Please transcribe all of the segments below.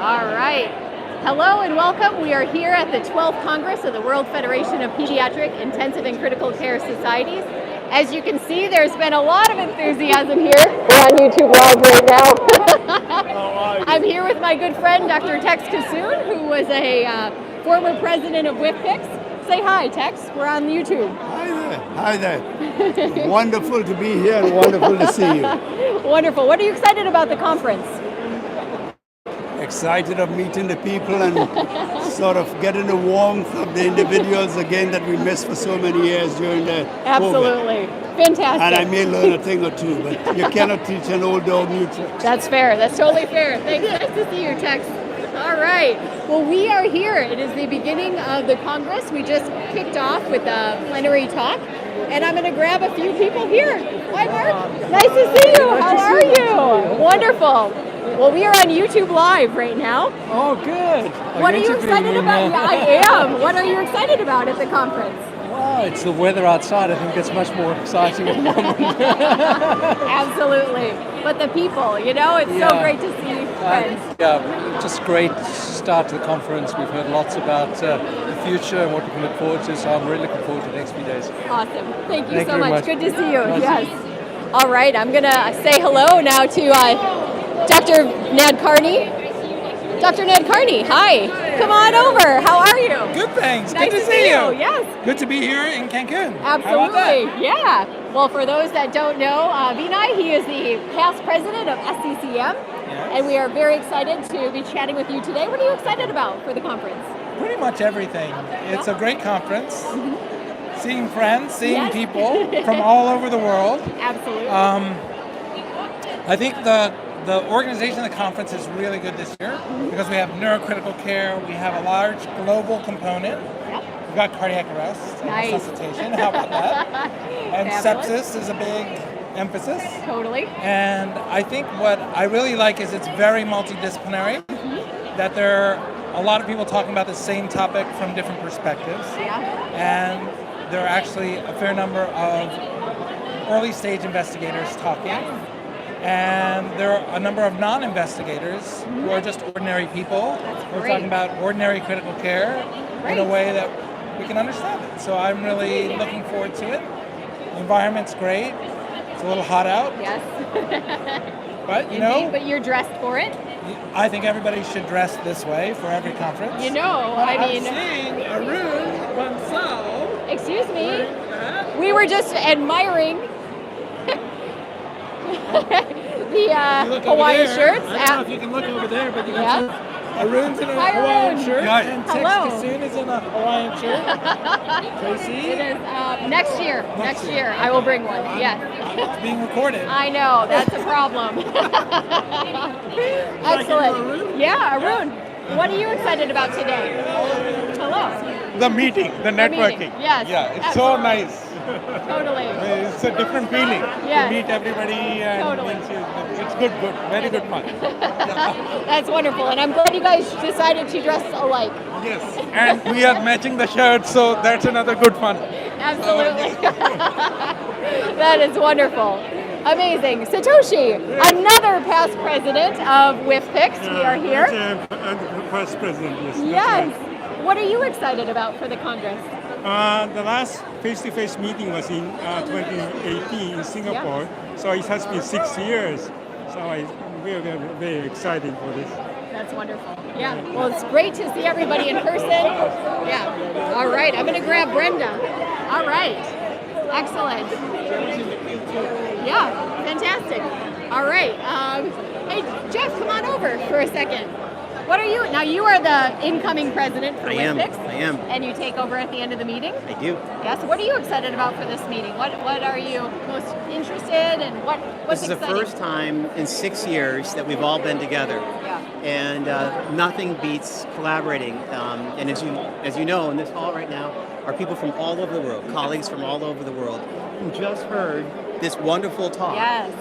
All right. Hello and welcome. We are here at the 12th Congress of the World Federation of Pediatric Intensive and Critical Care Societies. As you can see, there's been a lot of enthusiasm here. We're on YouTube Live right now. I'm here with my good friend, Dr. Tex Cancun, who was a former president of WFPICCS. Say hi, Tex. We're on YouTube. Hi there. Wonderful to be here and wonderful to see you. Wonderful. What are you excited about the conference? Excited of meeting the people and sort of getting the warmth of the individuals again that we missed for so many years during the Absolutely. COVID. Fantastic. And I may learn a thing or two, but you cannot teach an old dog new tricks. That's fair. That's totally fair. Thanks. Nice to see you, Tex. All right. Well, we are here. It is the beginning of the Congress. We just kicked off with a plenary talk, and I'm going to grab a few people here. Hi, Mark. Nice to see you. How are you? Wonderful. Well, we are on YouTube Live right now. Oh, good. What are you excited about? Yeah, I am. What are you excited about at the conference? Well, it's the weather outside. I think it's much more exciting at the moment. Absolutely. But the people, it's so great to see friends. Just great start to the conference. We've heard lots about the future and what we can look forward to, so I'm really looking forward to the next few days. Awesome. Thank you Thank so you much. very Good to see you. Yes. All right. I'm going to say hello now to Dr. Ned Carney. Dr. Ned Carney, hi. Come on over. How are you? Good, thanks. Nice Good to see you. Yes. Good to be here in Cancun. Absolutely. How about that? Yeah. Well, for those that don't know, Vinay, he is the past president of SCCM, Yes. and we are very excited to be chatting with you today. What are you excited about for the conference? Pretty much everything. It's a great conference. Seeing friends, seeing people from all over the world. Absolutely. I think the organization of the conference is really good this year because we have neurocritical care, we have a large global component. Yep. We've got cardiac arrest, Nice. resuscitation. How about that? And Fabulous. sepsis is a big emphasis. Totally. And I think what I really like is it's very multidisciplinary, that there are a lot of people talking about the same topic from different perspectives. Yeah. And there are actually a fair number of early stage investigators talking. And there are a number of non-investigators who are just ordinary people who are great. talking about ordinary critical care in a way that we can understand it. So I'm really looking forward to it. The environment's great. It's a little hot out. Yes. But, But you're dressed for it. I think everybody should dress this way for every conference. I'm seeing Arun Bansal. Excuse me. We were just admiring the Hawaiian shirts. I don't know if you can look over there, but you can Yeah. see Arun's in a Hi, Hawaiian Arun. shirt, and Tex Hello. Cancun is in a Hawaiian shirt. Tracy? It is next year. Next year, I will bring one. Yes. It's being recorded. I know, that's a problem. Excellent. Arun? Yeah, Arun. What are you excited about today? Hello. The meeting, the networking. meeting, yes. Yeah, it's so Absolutely. nice. Totally. It's a different feeling Yes. to meet everybody, and Totally. it's good, very good fun. That's wonderful, and I'm glad you guys decided to dress alike. Yes, and we are matching the shirts, so that's another good fun. Absolutely. That is wonderful. Amazing. Satoshi, another past president of WFPICCS. We are here. I'm the past president, yes. Yes. What are you excited about for the Congress? The last face-to-face meeting was in 2018 in Singapore, so it has been 6 years. So we're very excited for this. That's wonderful. Yeah. Well, it's great to see everybody in person. Yeah. All right. I'm going to grab Brenda. All right. Excellent. Yeah. Fantastic. All right. Hey, Jeff, come on over for a second. What are you? Now, you are the incoming president for WFPICCS. I am. And you take over at the end of the meeting? I do. Yes. What are you excited about for this meeting? What are you most interested in? What's This is exciting? the first time in 6 years that we've all been together. Yeah. And nothing beats collaborating. And as you know, in this hall right now are people from all over the world, colleagues from all over the world, who just heard this wonderful talk. Yes.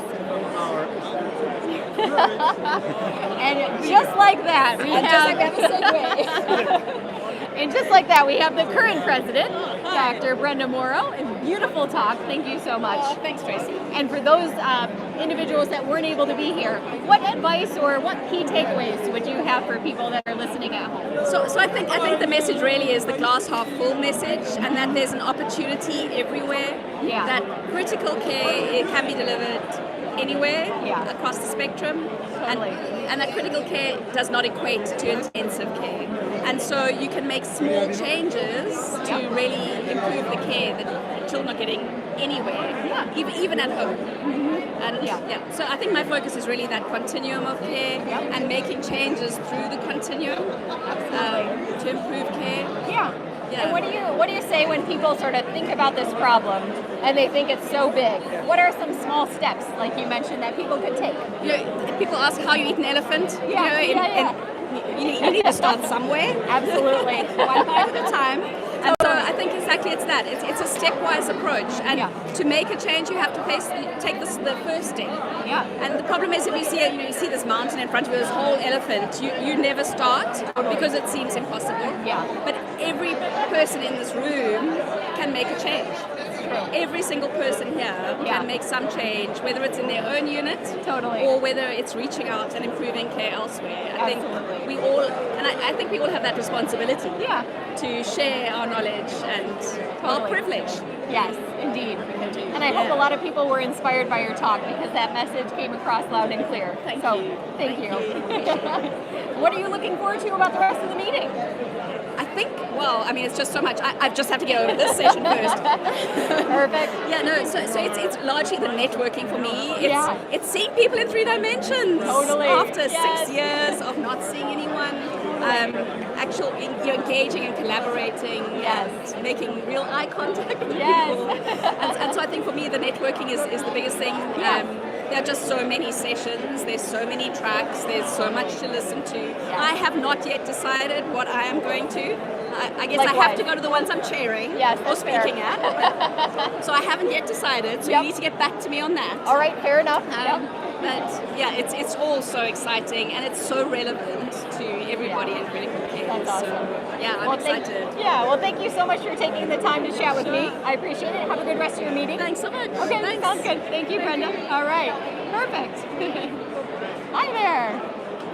And just like that, we have a segue. And just like that, we have the current president, Dr. Brenda Morrow, and beautiful talk. Thank you so much. Thanks, Tracy. And for those individuals that weren't able to be here, what advice or what key takeaways would you have for people that are listening at home? So I think the message really is the glass half full message, and that there's an opportunity everywhere. Yeah. That critical care, it can be delivered anywhere across the spectrum. Totally. And that critical care does not equate to intensive care. And so you can make small changes to really improve the care that children are getting anywhere, even at home. And so I think my focus is really that continuum of care and making changes through the continuum to improve care. Yeah. And what do you say when people sort of think about this problem and they think it's so big? What are some small steps, like you mentioned, that people could take? People ask how you eat an elephant. You need to start somewhere. Absolutely. One bite at a time. And so I think exactly it's that. It's a stepwise approach. And to make a change, you have to take the first step. Yeah. And the problem is if you see this mountain in front of you, this whole elephant, you never start because it seems impossible. Yeah. But every person in this room can make a change. Every single person here can make some change, whether it's in their own unit or whether it's reaching out and improving care elsewhere. I think we all, and I think we all have that responsibility to share our knowledge and our privilege. Yes, indeed. And I hope a lot of people were inspired by your talk because that message came across loud and clear. Thank you. What are you looking forward to about the rest of the meeting? I think, it's just so much. I just have to get over this session first. Perfect. So it's largely the networking for me. It's seeing people in 3 dimensions. Totally. After 6 years of not seeing anyone, you're engaging and collaborating and making real eye contact with people. And so I think for me the networking is the biggest thing. There are just so many sessions, there's so many tracks, there's so much to listen to. I have not yet decided what I am going to. I guess I have to go to the ones I'm chairing or speaking at. So I haven't yet decided, so you need to get back to me on that. All right, fair enough. But it's all so exciting and it's so relevant to everybody in critical care. That's awesome. So, I'm excited. Thank you so much for taking the time to chat with me. I appreciate it. Have a good rest of your meeting. Thanks so much. Okay, Thanks. Sounds good. Thank you, Brenda. All right, perfect. Hi there.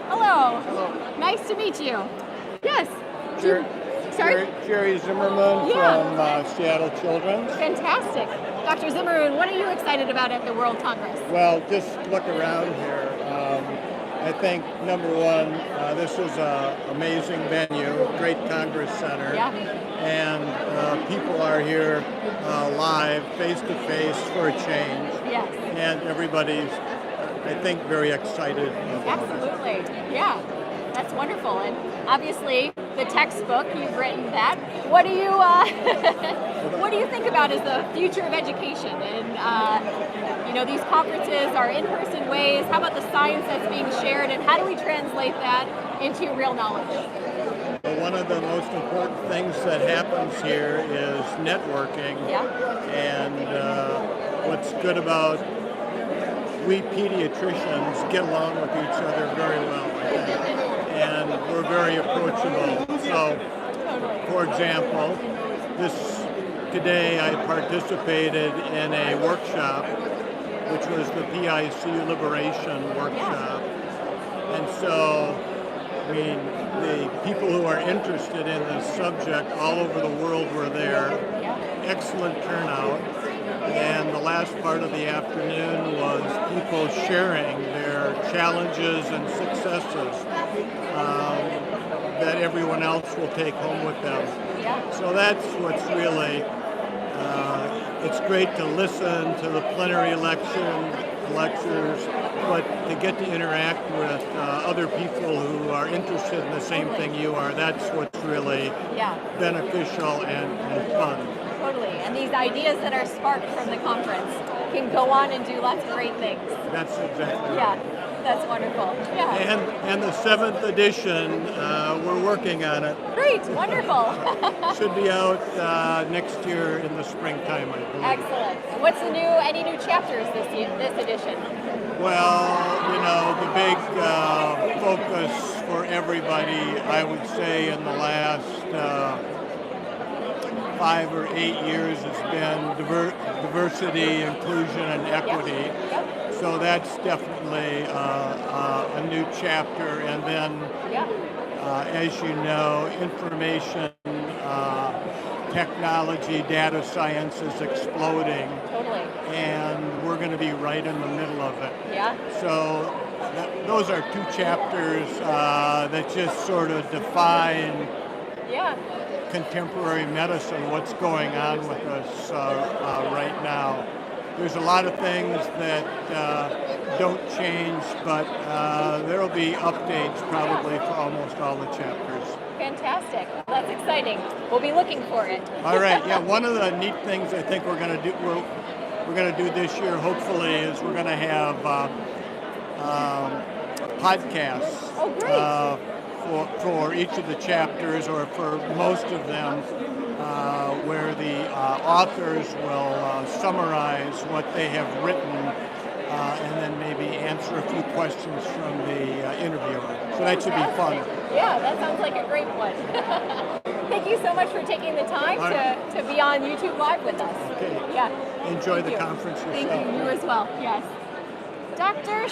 Hello. Hello. Nice to meet you. Yes. Jerry Zimmerman from Seattle Children's. Fantastic. Dr. Zimmerman, what are you excited about at the World Congress? Well, just look around here. I think, number one, this is an amazing venue, great Congress Center. And people are here live, face-to-face for a change. Yes. And everybody's, I think, very excited about it. Absolutely. Yeah. That's wonderful. And obviously, the textbook, you've written that. What do you what do you think about as the future of education? And these conferences are in-person ways. How about the science that's being shared, and how do we translate that into real knowledge? Well, one of the most important things that happens here is networking. And what's good about we pediatricians get along with each other very well, I think. And we're very approachable. So, for example, today I participated in a workshop, which was the PIC Liberation workshop. And so, the people who are interested in this subject all over the world were there. Excellent turnout. And the last part of the afternoon was people sharing their challenges and successes that everyone else will take home with them. So that's what's really, it's great to listen to the plenary lectures, but to get to interact with other people who are interested in the same thing you are, that's what's really beneficial and fun. Totally. And these ideas that are sparked from the conference can go on and do lots of great things. That's exactly right. That's wonderful. And the 7th edition, we're working on it. Great, wonderful. Should be out next year in the springtime, I believe. Excellent. What's any new chapters this edition? Well, the big focus for everybody, I would say in the last 5 or 8 years has been diversity, inclusion, and equity. So that's definitely a new chapter. And then, as you know, information, technology, data science is exploding. Totally. And we're going to be right in the middle of it. Yeah. So those are 2 chapters that just sort of define contemporary medicine, what's going on with us right now. There's a lot of things that don't change, but there will be updates probably for almost all the chapters. Fantastic. That's exciting. We'll be looking for it. All right. Yeah. One of the neat things I think we're going to do this year, hopefully, is we're going to have podcasts for each of the chapters, or for most of them, where the authors will summarize what they have written, and then maybe answer a few questions from the interviewer. So that should be fun. Yeah, that sounds like a great one. Thank you so much for taking the time to be on YouTube Live with us. Okay. Yeah. Enjoy the conference yourself. Thank you. You as well. Yes. Dr.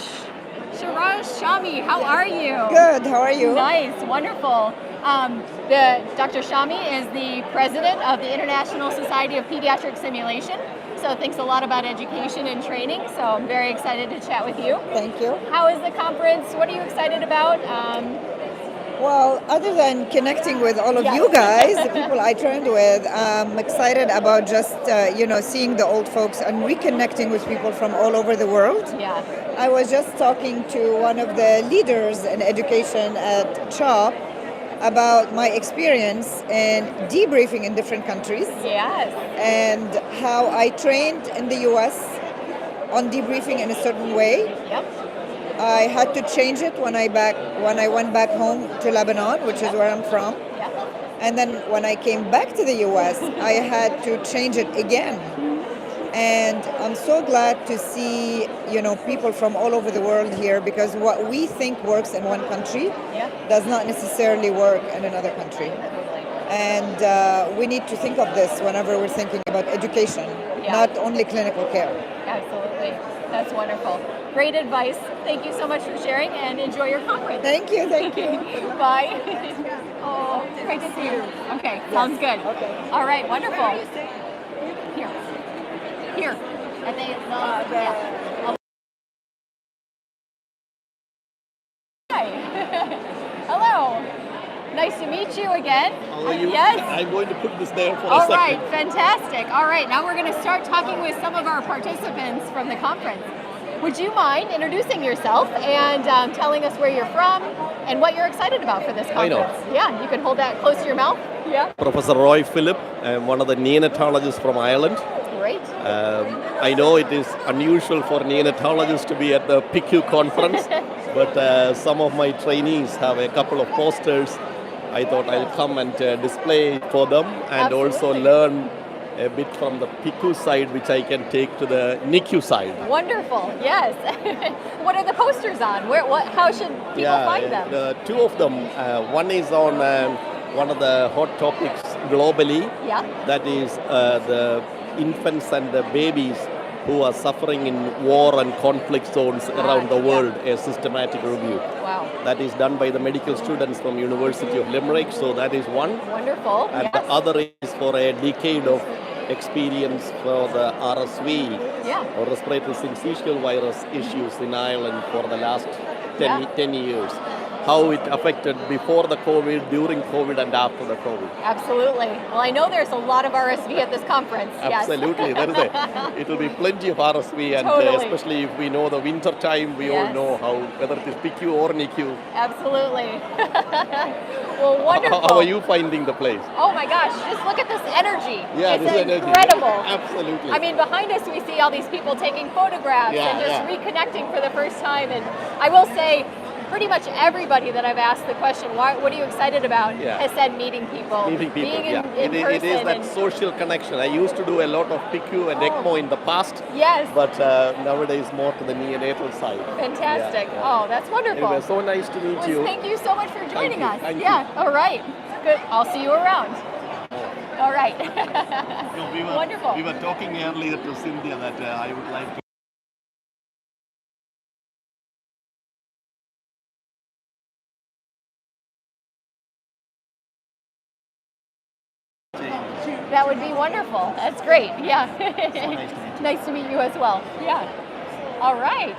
Shiraj Shami, how are you? Good. How are you? Nice. Wonderful. Dr. Shami is the president of the International Society of Pediatric Simulation. So thinks a lot about education and training. So I'm very excited to chat with you. Thank you. How is the conference? What are you excited about? Well, other than connecting with all of you guys, the people I trained with, I'm excited about just, seeing the old folks and reconnecting with people from all over the world. Yeah. I was just talking to one of the leaders in education at CHOP about my experience in debriefing in different countries. Yes. And how I trained in the US on debriefing in a certain way. Yep. I had to change it when I went back home to Lebanon, which is where I'm from. Yep. And then when I came back to the US, I had to change it again. And I'm so glad to see, people from all over the world here, because what we think works in one country does not necessarily work in another country. And we need to think of this whenever we're thinking about education, not only clinical care. Absolutely. That's wonderful. Great advice. Thank you so much for sharing, and enjoy your conference. Thank you. Bye. Oh, great to see you. Okay, sounds good. Okay. All right, wonderful. Here. I think it's Hi. Hello. Nice to meet you again. How are you? Yes. I'm going to put this there for a All second. right, fantastic. All right, now we're going to start talking with some of our participants from the conference. Would you mind introducing yourself and telling us where you're from and what you're excited about for this conference? I know. Yeah, you can hold that close to your mouth. Yeah. Professor Roy Phillip. I'm one of the neonatologists from Ireland. Great. I know it is unusual for neonatologists to be at the PICCS conference, but some of my trainees have a couple of posters. I thought I'll come and display for them, and also learn a bit from the PICCS side, which I can take to the NICU side. Wonderful. Yes. What are the posters on? How should people find them? The 2 of them. One is on one of the hot topics globally. Yeah. That is the infants and the babies who are suffering in war and conflict zones around the world, a systematic review. Wow. That is done by the medical students from University of Limerick, so that is one. Wonderful. And the other is for a decade of experience for the RSV, or respiratory syncytial virus issues in Ireland for the last 10 years. How it affected before the COVID, during COVID, and after the COVID. Absolutely. Well, I know there's a lot of RSV at this conference. Absolutely. Yes. It will be plenty of RSV, and especially if we know the winter time, we all know whether it is PICCS or NICU. Absolutely. Well, wonderful. How are you finding the place? Oh my gosh, just look at this energy. Yeah, it's this incredible. Energy. Absolutely. I mean, behind us we see all these people taking photographs and just reconnecting for the first time. And I will say, pretty much everybody that I've asked the question, what are you excited about, has said meeting people. Meeting people, being in it is person that social connection. I used to do a lot of PICU and ECMO in the past. Yes. But nowadays more to the neonatal side. Fantastic. Yeah. Oh, that's wonderful. Anyway, so nice to meet you. Thank you so much for joining us. Thank you. Yeah, all right. Good. I'll see you around. All right. Wonderful. We were talking earlier to Cynthia that I would like to That would be wonderful. That's great. Yeah. Nice to meet you as well. Yeah. All right.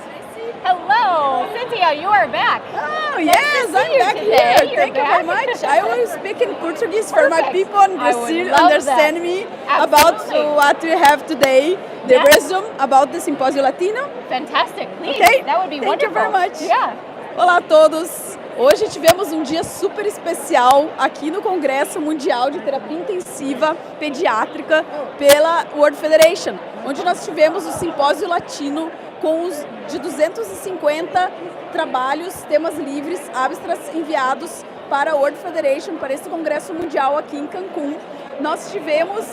Hello, Cynthia, you are back. Oh, Nice yes, to see I'm you back today. here. You're Thank you very back. much. I will speak in Portuguese for my Perfect. people in I would Brazil love understand that. me about Absolutely. what we have today, the Yes. resume about the Simpósio Latino. Fantastic. Please. Okay? That would be Thank wonderful. you very much. Yeah. Olá a todos. Hoje tivemos um dia super especial aqui no Congresso Mundial de Terapia Intensiva Pediátrica pela World Federation, onde nós tivemos o Simpósio Latino com os de 250 trabalhos, temas livres, abstracts enviados para a World Federation, para esse Congresso Mundial aqui em Cancun. Nós tivemos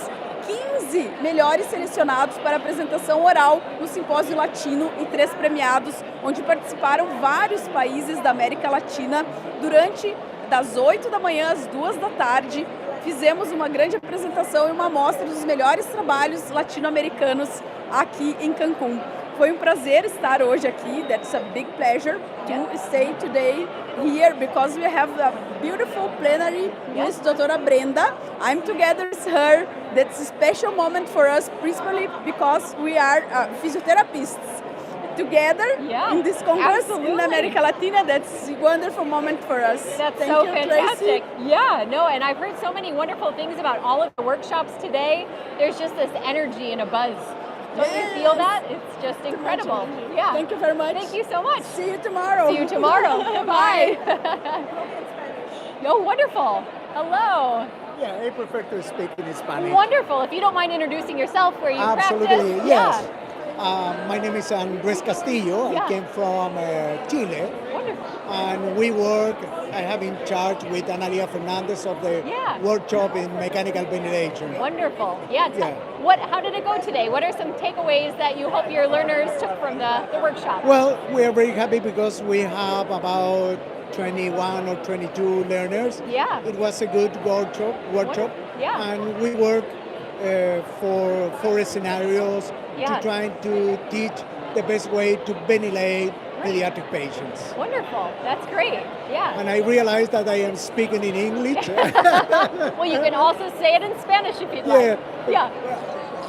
15 melhores selecionados para apresentação oral no Simpósio Latino e 3 premiados, onde participaram vários países da América Latina. Durante das 8 da manhã às 2 da tarde, fizemos uma grande apresentação e uma amostra dos melhores trabalhos latino-americanos aqui em Cancun. Foi um prazer estar hoje aqui. That's a big pleasure to stay today here because we have a beautiful plenary with Doutora Brenda. I'm together with her. That's a special moment for us, principally because we are physiotherapists together in this Congress in America Latina. That's a wonderful moment for us. That's Thank so you, fantastic. Tracy. Yeah, no, and I've heard so many wonderful things about all of the workshops today. There's just this energy and a buzz. Don't you feel that? It's just incredible. Yeah. Thank you very much. Thank you so much. See you tomorrow. See you tomorrow. Bye. Oh, wonderful. Hello. Yeah, I prefer to speak in Spanish. Wonderful. If you don't mind introducing yourself, where you Absolutely, practice. yes. My name is Andres Castillo. Yeah. I came from Chile. Wonderful. And we work, I have in charge with Analia Fernandez of the workshop in mechanical ventilation. Wonderful. Yeah. Yeah. How did it go today? What are some takeaways that you hope your learners took from the workshop? Well, we are very happy because we have about 21 or 22 learners. Yeah. It was a good workshop. Yeah. And we work for 4 scenarios Yeah. to try to teach the best way to ventilate pediatric patients. Wonderful. That's great. Yeah. And I realized that I am speaking in English. Well, you can also say it in Spanish if you'd like. Yeah.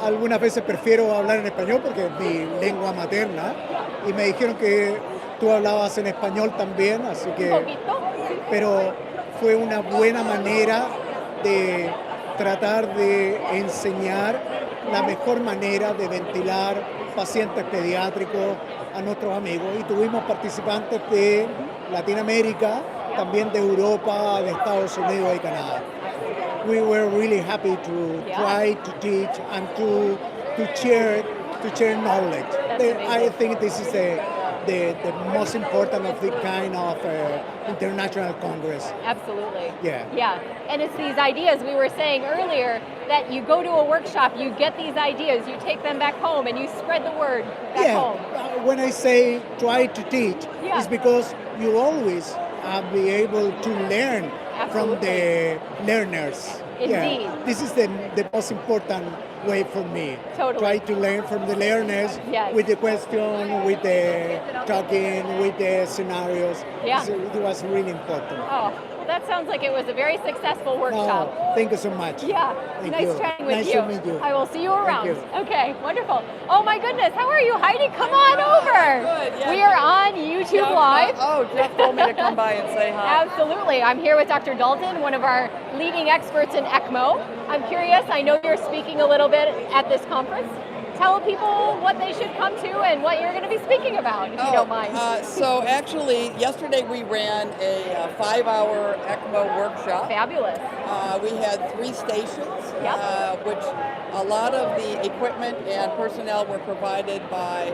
Algunas veces prefiero hablar en español porque es mi lengua materna y me dijeron que tú hablabas en español también, así que... Un poquito. Pero fue una buena manera de tratar de enseñar la mejor manera de ventilar pacientes pediátricos a nuestros amigos. Y tuvimos participantes de Latinoamérica, también de Europa, de Estados Unidos y Canadá. We were really happy to try to teach and to share knowledge. I think this is the most important of the kind of international congress. Absolutely. Yeah. Yeah. And it's these ideas we were saying earlier that you go to a workshop, you get these ideas, you take them back home and you spread the word back home. When I say try to teach, it's because you always be able to learn from the learners. Indeed. Yeah. This is the most important way for me. Totally. Try to learn from the learners with the question, with the talking, with the scenarios. Yeah. So it was really important. Oh, well, that sounds like it was a very successful workshop. No, thank you so much. Yeah. Thank nice you. chatting with Nice you. to meet you. I will see you around. Thank you. Okay, wonderful. Oh my goodness, how are you, Heidi? Come on over. Good, yeah. We are on YouTube Live. Jeff told me to come by and say hi. Absolutely. I'm here with Dr. Dalton, one of our leading experts in ECMO. I'm curious, I know you're speaking a little bit at this conference. Tell people what they should come to and what you're going to be speaking about, if you don't mind. So actually, yesterday we ran a 5-hour ECMO workshop. Fabulous. We had 3 stations, which a lot of the equipment and personnel were provided by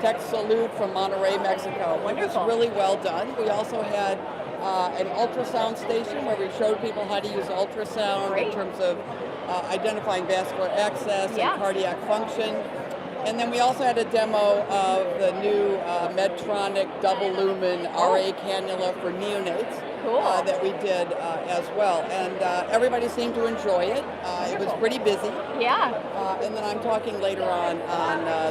Tech Salute from Monterrey, Mexico. Wonderful. It was really well done. We also had an ultrasound station where we showed people how to use ultrasound in terms of identifying vascular access and cardiac function. And then we also had a demo of the new Medtronic double lumen RA cannula for neonates that we did as well. And everybody seemed to enjoy it. It was pretty busy. Yeah. And then I'm talking later on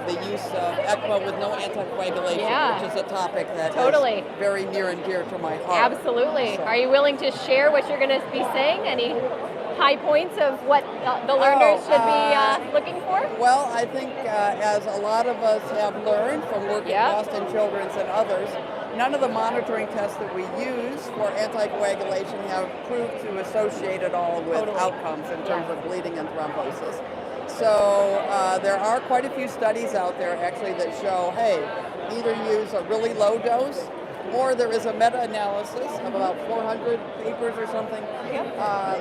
the use of ECMO with no anticoagulation, which is a topic that is very near and dear to my heart. Absolutely. So. Are you willing to share what you're going to be saying? Any high points of what the learners should be looking for? Well, I think as a lot of us have learned from working with Boston Children's and others, none of the monitoring tests that we use for anticoagulation have proved to associate at all with outcomes in terms of bleeding and thrombosis. So there are quite a few studies out there actually that show, hey, either use a really low dose, or there is a meta-analysis of about 400 papers or something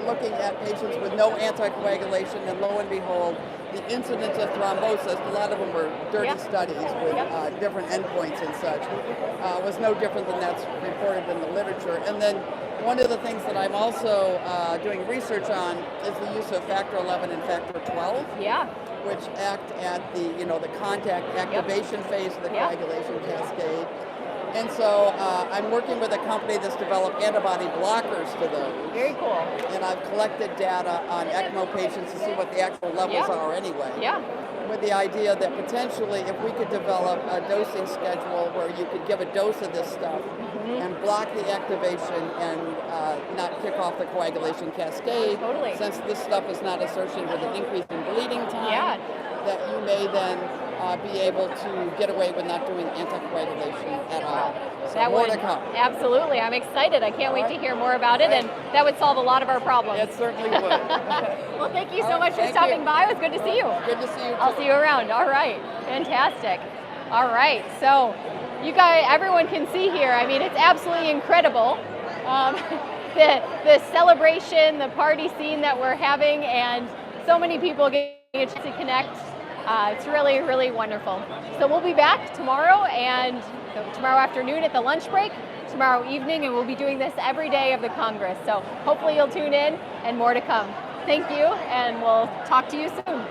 looking at patients with no anticoagulation, and lo and behold, the incidence of thrombosis, a lot of them were dirty studies with different endpoints and such, was no different than that's reported in the literature. And then one of the things that I'm also doing research on is the use of factor 11 and factor 12, which act at the, the contact activation phase of the coagulation cascade. And so I'm working with a company that's developed antibody blockers to those. Very cool. And I've collected data on ECMO patients to see what the actual levels are anyway. With the idea that potentially if we could develop a dosing schedule where you could give a dose of this stuff and block the activation and not kick off the coagulation cascade, since this stuff is not associated with an increase in bleeding time, that you may then be able to get away with not doing anticoagulation at all. So that more would, to come. Absolutely. I'm excited. I can't wait to hear more about it, and that would solve a lot of our problems. It certainly would. Well, thank you so much for stopping by. It was good to see you. Good to see you too. I'll see you around. All right. Fantastic. All right. So you guys, everyone can see here. I mean, it's absolutely incredible. The celebration, the party scene that we're having, and so many people getting a chance to connect. It's really, really wonderful. So we'll be back tomorrow and tomorrow afternoon at the lunch break, tomorrow evening, and we'll be doing this every day of the Congress. So hopefully you'll tune in and more to come. Thank you, and we'll talk to you soon.